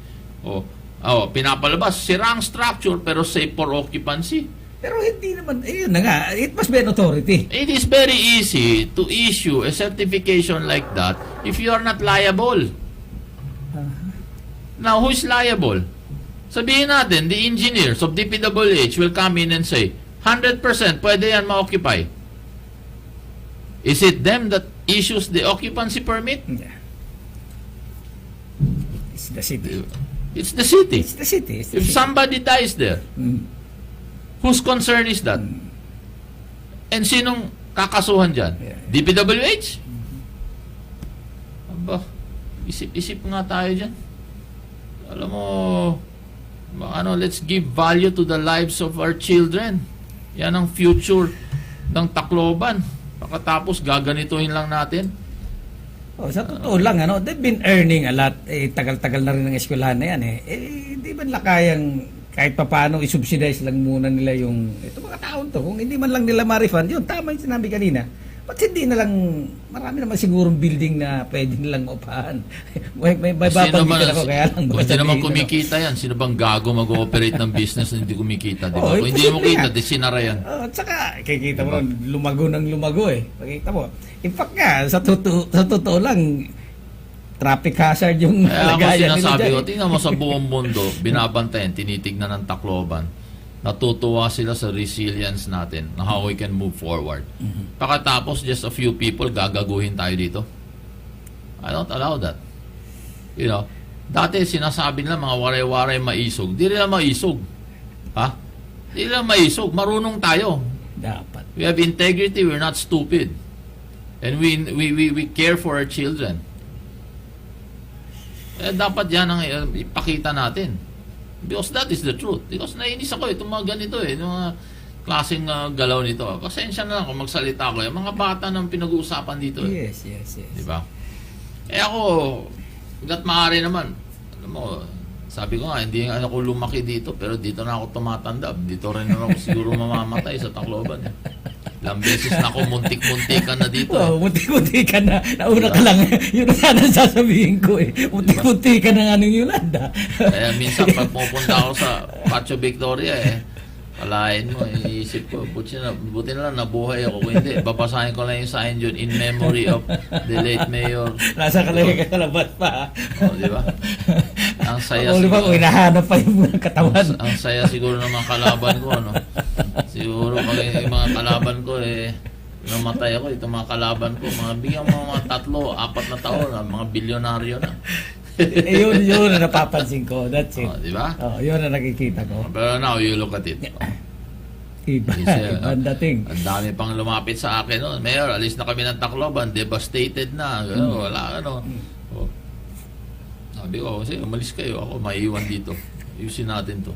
Speaker 4: Pinapalabas, sirang structure pero safe for occupancy.
Speaker 2: Pero hindi naman, yun na nga, it must be an authority.
Speaker 4: It is very easy to issue a certification like that if you are not liable. Now, who is liable? Sabihin natin, the engineers of DPWH will come in and say, 100% pwede yan ma-occupy. Is it them that issues the occupancy permit?
Speaker 2: Yeah. It's the city.
Speaker 4: It's the city.
Speaker 2: It's the city.
Speaker 4: If somebody dies there, whose concern is that? And sinong kakasuhan dyan? DPWH? Aba, isip-isip nga tayo dyan. Alam mo, let's give value to the lives of our children. Yan ang future ng Tacloban. Pagkatapos, gaganituhin lang natin.
Speaker 2: Sa totoo lang, they've been earning a lot. Tagal-tagal na rin ng eskwelahan na yan Hindi ba nila kayang kahit pa paano isubsidize lang muna nila ito mga taon to. Kung hindi man lang nila ma-refund, yun, tama yung sinabi kanina. Ba't hindi na lang, marami naman sigurong building na pwede nilang upahan. may babanggitin ako, kaya lang.
Speaker 4: Hindi naman kumikita yan. Sino bang gago mag-ooperate ng business na hindi kumikita? Diba? Kung hindi mo kita, di sinara yan.
Speaker 2: At saka, kikita mo, lumago ng lumago Pakita mo. In fact nga, sa totoo lang, traffic hazard yung
Speaker 4: lagayan nila dyan. Ko, tingnan mo sa buong mundo, binabantayan, tinitignan ng Tacloban, natutuwa sila sa resilience natin na how we can move forward. Pagkatapos, just a few people, gagaguhin tayo dito. I don't allow that. Dati sinasabi nila mga waray-waray maisog. Di nila maisog. Di nila maisog. Marunong tayo.
Speaker 2: Dapat.
Speaker 4: We have integrity, we're not stupid. And we care for our children. Dapat yan ang ipakita natin. Because that is the truth. Because nainis ako itong mga ganito itong mga klaseng galaw nito. Pasensya na lang kung magsalita ko. Yung mga bata nang pinag-uusapan dito.
Speaker 2: Yes.
Speaker 4: Diba? Ako, hanggat maaari naman, Alam mo, sabi ko nga, hindi nga ako lumaki dito, pero dito na ako tumatanda. Dito rin na ako siguro mamamatay sa Tacloban. Ilang beses na ako muntik-muntikan na dito.
Speaker 2: Oh, muntik-muntikan na. Nauna ka lang. Yun na sana sasabihin ko eh. Muntik-muntikan na nga ng Yolanda.
Speaker 4: Kaya minsan pag pupunta ako sa Pacho Victoria kalahin mo, iisip ko, buti na lang nabuhay ako. Kung hindi, babasahin ko lang yung sign yun, in memory of the late mayor.
Speaker 2: Nasa kalagay ka sa labas pa.
Speaker 4: Di ba? Ang saya
Speaker 2: Uli ba kung hinahanap pa yung mga katawan?
Speaker 4: Ang saya siguro ng mga kalaban ko, no? Siguro pag yung mga kalaban ko, namatay ako, itong mga kalaban ko, bigyan mo mga 3-4 na taon, mga bilyonaryo na.
Speaker 2: Yun na napapansin ko. That's it.
Speaker 4: Di ba?
Speaker 2: Yun na nakikita ko.
Speaker 4: Pero now, you look at it.
Speaker 2: Iba. Ibang dating.
Speaker 4: Ang dami pang lumapit sa akin noon. Mayor, alis na kami ng Tacloban, devastated na. Wala, Sabi ko, kasi umalis kayo, ako maiiwan dito. Ayusin natin to.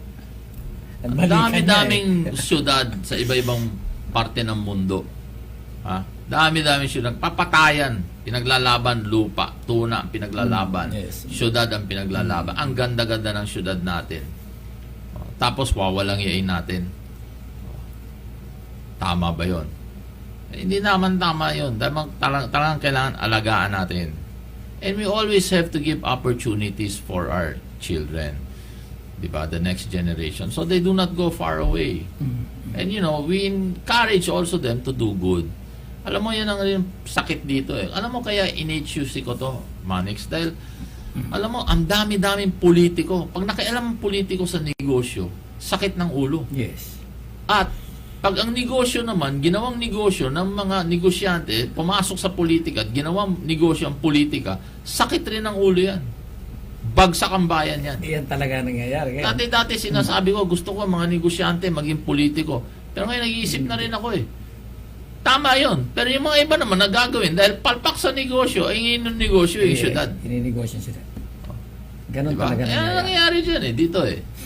Speaker 4: Ang dami-daming syudad sa iba-ibang parte ng mundo. Ha? Dami-daming syudad. Papatayan, pinaglalaban, lupa, tuna ang pinaglalaban, syudad ang pinaglalaban. Ang ganda-ganda ng syudad natin. Tapos wawalang iain natin. Tama ba yon? Hindi naman tama yon. Talagang kailangan alagaan natin. And we always have to give opportunities for our children. Diba? The next generation. So they do not go far away. And we encourage also them to do good. Alam mo, yan ang sakit dito Alam mo, kaya in-HUC ko to, Manix, dahil alam mo, ang dami-daming politiko. Pag nakialam ang politiko sa negosyo, sakit ng ulo.
Speaker 2: Yes.
Speaker 4: At pag ang negosyo naman, ginawang negosyo ng mga negosyante, pumasok sa politika at ginawang negosyo ang politika, sakit rin ang ulo yan. Bagsak ang bayan yan.
Speaker 2: Yan talaga nangyayari.
Speaker 4: Dati sinasabi ko, gusto ko mga negosyante maging politiko. Pero ngayon nag-iisip na rin ako Tama yun. Pero yung mga iba naman nagagawin dahil palpak sa negosyo, ay ngayon ng negosyo yung syudad.
Speaker 2: Ininegosyo sila. Ganun
Speaker 4: diba?
Speaker 2: talaga
Speaker 4: nangyayari dyan dito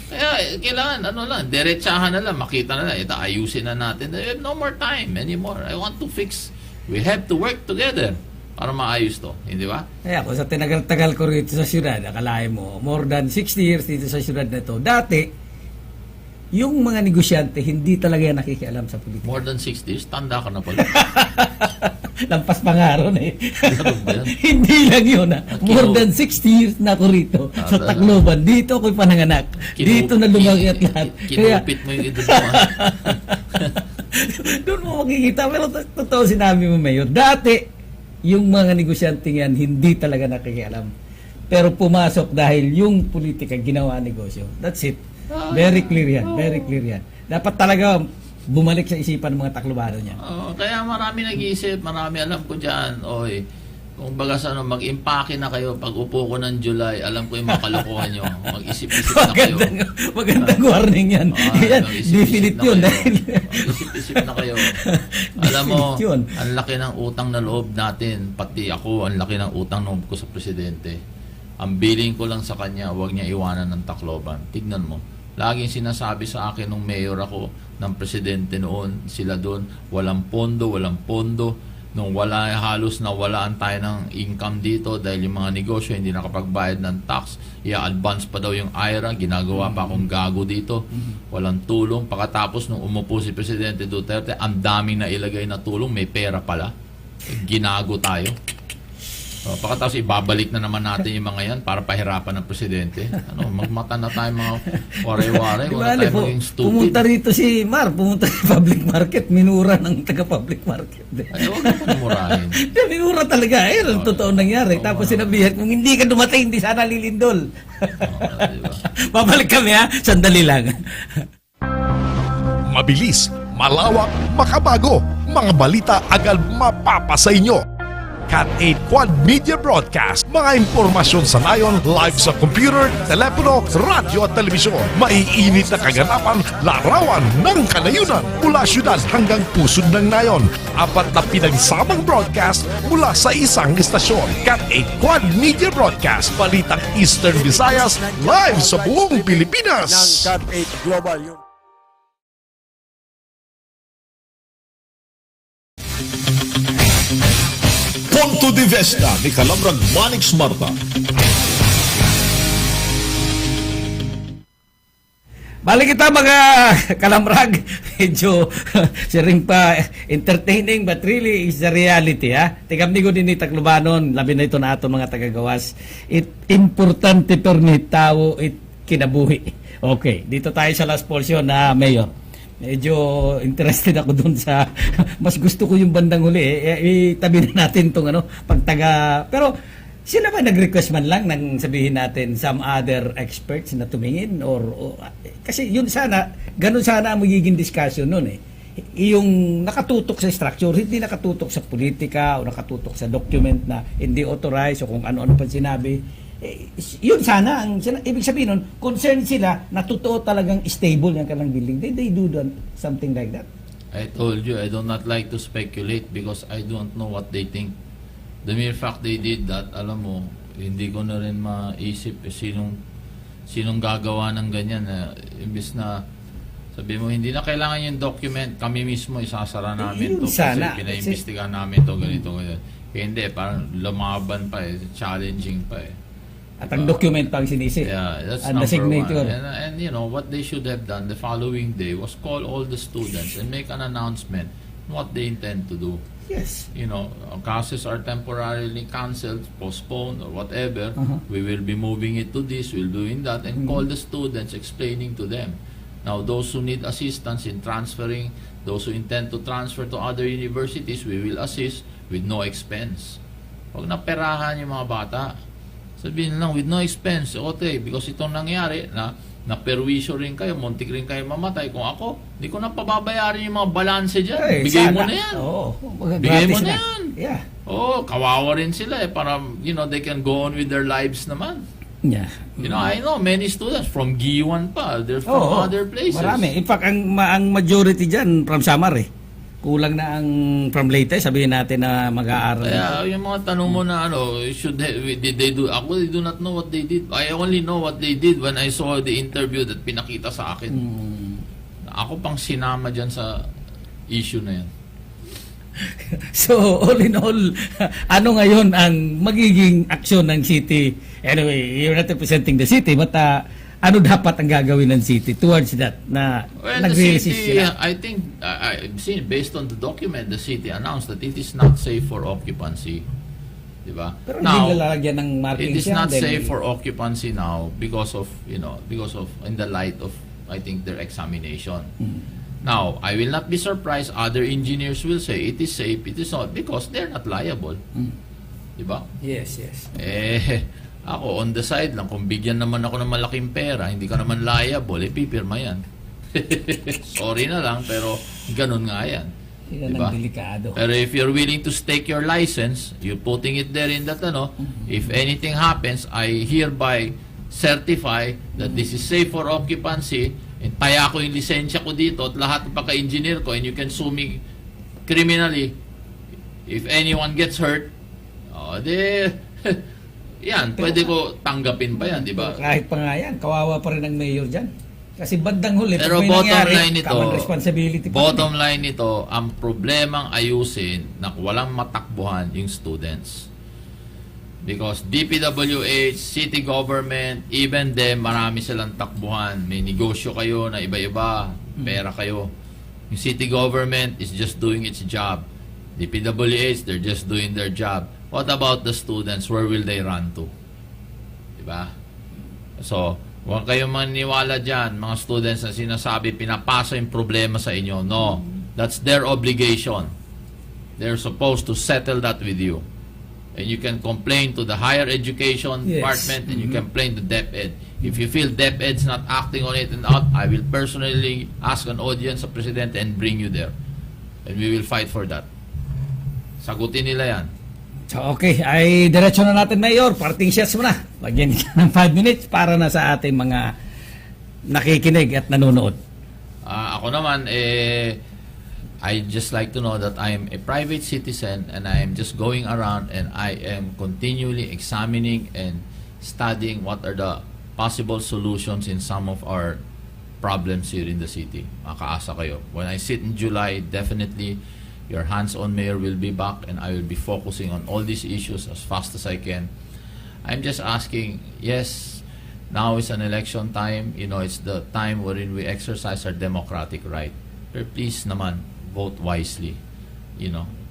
Speaker 4: Kaya kailangan, diretsahan na lang, makita na lang, ito, ayusin na natin. We have no more time anymore. I want to fix. We have to work together para maayos to. Hindi ba?
Speaker 2: Kaya kung sa tinagal-tagal ko rito sa syudad, akalain mo, more than 60 years dito sa syudad na to, dati, yung mga negosyante, hindi talaga yan nakikialam sa politika.
Speaker 4: More than 60 years? Tanda ka na pala.
Speaker 2: Lampas pangaron Hindi lang yun More than 60 years na ako rito sa Tacloban. Dito ako'y pananganak. Dito na lumaki at lahat.
Speaker 4: Kinupit mo yung idol mo.
Speaker 2: Doon mo makikita. Pero totoo sinabi mo, Mayor. Dati, yung mga negosyante yan, hindi talaga nakikialam. Pero pumasok dahil yung politika ginawa negosyo. That's it. Very clear yan. Very clear yan. Dapat talaga bumalik sa isipan ng mga Taclobano niya.
Speaker 4: Kaya marami nag-iisip, marami alam ko dyan. Kung baga mag-impake na kayo pag upo ko ng July, alam ko yung mga kalokohan nyo. Mag-isip-isip na kayo.
Speaker 2: Magandang warning yan. Definite yun.
Speaker 4: Mag-isip-isip na kayo. Alam mo, ang laki ng utang na loob natin. Pati ako, ang laki ng utang na loob ko sa presidente. Ang billing ko lang sa kanya, huwag niya iwanan ng Tacloban. Tignan mo. Laging sinasabi sa akin nung mayor ako, ng presidente noon, sila doon, walang pondo. Nung halos nawalaan tayo ng income dito dahil yung mga negosyo hindi nakapagbayad ng tax, i-advance pa daw yung IRA, ginagawa pa akong gago dito, walang tulong. Pagkatapos nung umupo si Presidente Duterte, ang daming na ilagay na tulong, may pera pala. Ginago tayo. Pagkatapos ibabalik na naman natin yung mga yan para pahirapan ng presidente. Magmata na tayo mga ware-ware. Wala tayo maging stupid.
Speaker 2: Pumunta rito si pumunta sa public market, minura ng taga-public market.
Speaker 4: Ay, huwag na pumurahin.
Speaker 2: Minura talaga. Ang totoo nangyari. Tapos sinabihan, kung hindi ka dumating, hindi sana lilindol.
Speaker 4: Diba?
Speaker 2: Babalik kami sandali lang.
Speaker 6: Mabilis, malawak, makabago. Mga balita agad mapapasa inyo. Cat 8 Quad Media Broadcast. Mga impormasyon sa nayon live sa computer, telepono, radyo at telebisyon. Maiinit na kaganapan, larawan ng kanayunan mula syudad hanggang pusod ng nayon. 4 na pinagsamang broadcast mula sa isang istasyon. Cat 8 Quad Media Broadcast. Balitang Eastern Visayas live sa buong Pilipinas.
Speaker 7: Ng Cat 8 Global yun.
Speaker 3: Punto de Vista ni Kalamrag Manix Marta.
Speaker 2: Balik kita mga kalamrag. Medyo siring pa entertaining but really is the reality ha. Tigamnigo din ni Taclobanon, labi na ito na ato mga tagagawas. Importante per ni tao kinabuhi. Okay, dito tayo sa last portion na Mayor. Medyo interested ako dun sa mas gusto ko yung bandang huli itabi na natin tong pagtaga pero sila ba nag-request man lang nang sabihin natin some other experts na tumingin or kasi yun sana ganun sana ang magiging discussion noon yung nakatutok sa structure, hindi nakatutok sa politika o nakatutok sa document na hindi authorized o kung ano-ano pa sinabi. Yun sana ang ibig sabihin nun, concerned sila na totoo talagang stable yung kanilang building. They do something like that.
Speaker 4: I told you I do not like to speculate because I don't know what they think. The mere fact they did that, alam mo, hindi ko na rin maisip sinong gagawa ng ganyan. Imbis na sabi mo, hindi na kailangan yung document, kami mismo isasara namin to kasi pinaimbestigahan namin to ganito. Kaya hindi, parang lumaban pa challenging pa
Speaker 2: At ang document pang sinisi.
Speaker 4: Yeah, that's
Speaker 2: and the signature.
Speaker 4: And you know, what they should have done the following day was call all the students and make an announcement what they intend to do.
Speaker 2: Yes.
Speaker 4: You know, classes are temporarily cancelled, postponed, or whatever. We will be moving it to this, we'll doing that, and call the students, explaining to them. Now, those who need assistance in transferring, those who intend to transfer to other universities, we will assist with no expense. Huwag na perahan yung mga bata. Sabihin lang, with no expense, okay, because itong nangyari na perwisyo rin kayo, muntik rin kayo mamatay. Kung ako, hindi ko na pababayarin yung mga balanse dyan. Bigay mo na yan. Bigay mo na yan.
Speaker 2: Yeah.
Speaker 4: Kawawa rin sila para, you know, they can go on with their lives naman.
Speaker 2: Yeah.
Speaker 4: You know, I know many students from G1 pa, they're from other places.
Speaker 2: Marami. In fact, ang majority dyan from Samar Kulang na ang from Leyte, sabihin natin na mag-aaral.
Speaker 4: Kaya yung mga tanong mo na did they do, I do not know what they did. I only know what they did when I saw the interview that pinakita sa akin. Ako pang sinama dyan sa issue na yan.
Speaker 2: So, all in all, ano ngayon ang magiging aksyon ng city? Anyway, you're not representing the city, but ano dapat ang gagawin ng city towards that na nagre-resist sila?
Speaker 4: I think, based on the document, the city announced that it is not safe for occupancy. Diba?
Speaker 2: Pero hindi lalagyan ng marking
Speaker 4: it is not safe for occupancy now because of, in the light of, I think, their examination. Now, I will not be surprised other engineers will say it is safe, it is not, because they're not liable. Diba?
Speaker 2: Yes.
Speaker 4: Ako, on the side lang, kung bigyan naman ako ng malaking pera, hindi ka naman liable, pipirma yan. Sorry na lang, pero ganun nga yan.
Speaker 2: Diba? Delikado.
Speaker 4: Pero if you're willing to stake your license, you're putting it there in that, if anything happens, I hereby certify that this is safe for occupancy, and taya ko yung lisensya ko dito, at lahat ng pagka-engineer ko, and you can sue me criminally. If anyone gets hurt, yan, pwede ko tanggapin pa yan, di ba?
Speaker 2: Kahit pa nga yan, kawawa pa rin ang mayor dyan. Kasi bandang huli,
Speaker 4: pero
Speaker 2: pag may nangyari,
Speaker 4: responsibility pa bottom line nito, ang problemang ayusin na walang matakbuhan yung students. Because DPWH, city government, even them, marami silang takbuhan. May negosyo kayo na iba-iba, pera kayo. Yung city government is just doing its job. DPWH, they're just doing their job. What about the students? Where will they run to? Diba? So, huwag kayong maniwala dyan, mga students na sinasabi, pinapasa yung problema sa inyo. No. That's their obligation. They're supposed to settle that with you. And you can complain to the higher education department and you can complain to DepEd. If you feel DepEd's not acting on it and out, I will personally ask an audience of President and bring you there. And we will fight for that. Sagutin nila yan.
Speaker 2: So, okay, ay diretso na natin, Mayor. Parting shots mo na. Lagyan ka ng 5 minutes para na sa ating mga nakikinig at nanonood.
Speaker 4: Ako naman, I just like to know that I am a private citizen and I am just going around and I am continually examining and studying what are the possible solutions in some of our problems here in the city. Makaasa kayo. When I sit in July, definitely your hands-on mayor will be back and I will be focusing on all these issues as fast as I can. I'm just asking, yes, Now is an election time. It's the time wherein we exercise our democratic right. Pero please naman, vote wisely.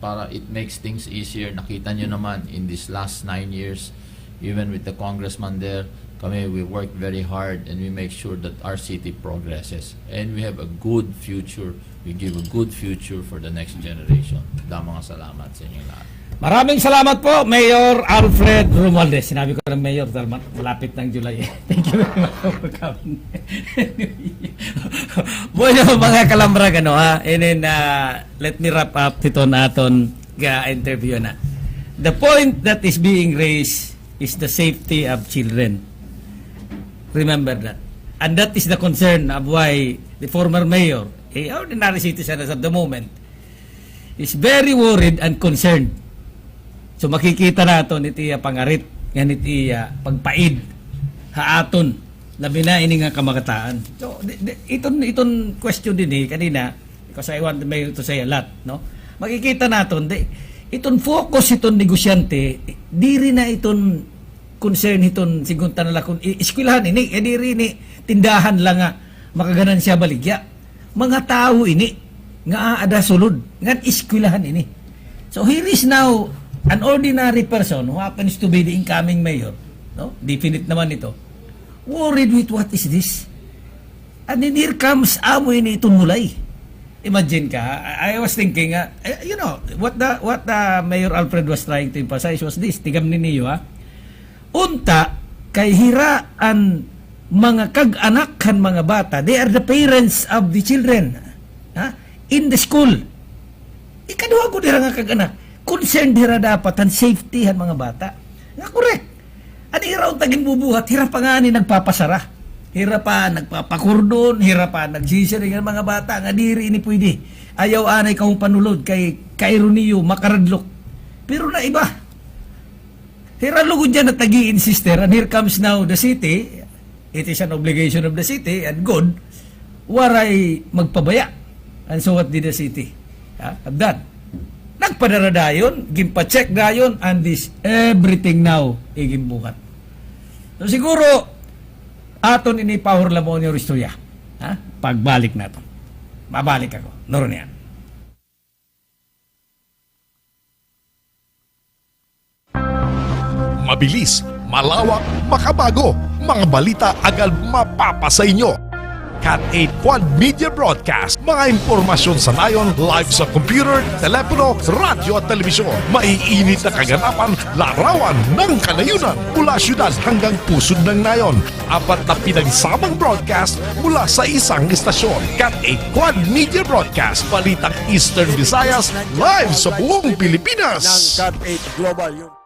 Speaker 4: Para it makes things easier. Nakita nyo naman in this last 9 years, even with the congressman there, we work very hard and we make sure that our city progresses. And we have a good future. We give a good future for the next generation. Mga salamat sa inyo lahat.
Speaker 2: Maraming salamat po, Mayor Alfred Romualdez. Sinabi ko ng Mayor dahil malapit ng July. Thank you very much for coming. Bueno, mga kalambrag, and then let me wrap up ito natin interview na. The point that is being raised is the safety of children. Remember that. And that is the concern of why the former mayor, a ordinary citizen as of the moment, is very worried and concerned. So makikita natin iti pangarit, yan iti pagpaid, haaton, labi na ini nga kamakataan. So iton question din kanina, because I want the mayor to say a lot, no? Makikita natin, iton focus iton negosyante, diri na iton concern iton sigunta nala kung eskwelahan ini, diri ni tindahan lang nga makaganan siya baligya. Mga tao ini nga ada sulod, nga eskwelahan ini. So here is now an ordinary person who happens to be the incoming mayor, no? Definite naman ito. Worried with what is this? And then here comes amoy ni itong mulay. Imagine ka, I was thinking, what the Mayor Alfred was trying to emphasize was this, tigam ninyo unta, kay hiraan mga kag-anak kan mga bata, they are the parents of the children, in the school. Ikaduha ko dira nga kag-anak, concerned dira dapat ang safety han mga bata. Nga correct. Ano hiraw taging bubuhat, hira pa nga ni nagpapasara. Hira pa nagpapakurdon, hira pa nagsisiring ang mga bata, nga diri ini pwede. Ayaw anay kang panulod kay kaironiyo, makaradlok. Pero na iba. Hira lugod dyan na tagi-insister, and here comes now the city, it is an obligation of the city, and good, waray magpabaya. And so what did the city have done? Nagpadara dayon, gimpacheck dayon, and this everything now igimbuhat. So siguro aton ini power lamon yung istorya. Pagbalik na to. Babalik ako. Noron yan.
Speaker 6: Mabilis, malawak, makabago. Mga balita agad mapapasa inyo. Cat 8 Quad Media Broadcast. Mga impormasyon sa nayon, live sa computer, telepono, radyo at telebisyon. Maiinit na kaganapan, larawan ng kanayunan. Mula syudad hanggang pusod ng nayon. 4 na pinagsamang broadcast mula sa isang istasyon. Cat 8 Quad Media Broadcast. Balitang Eastern Visayas, live sa buong Pilipinas.
Speaker 7: Ng Cat 8 Global.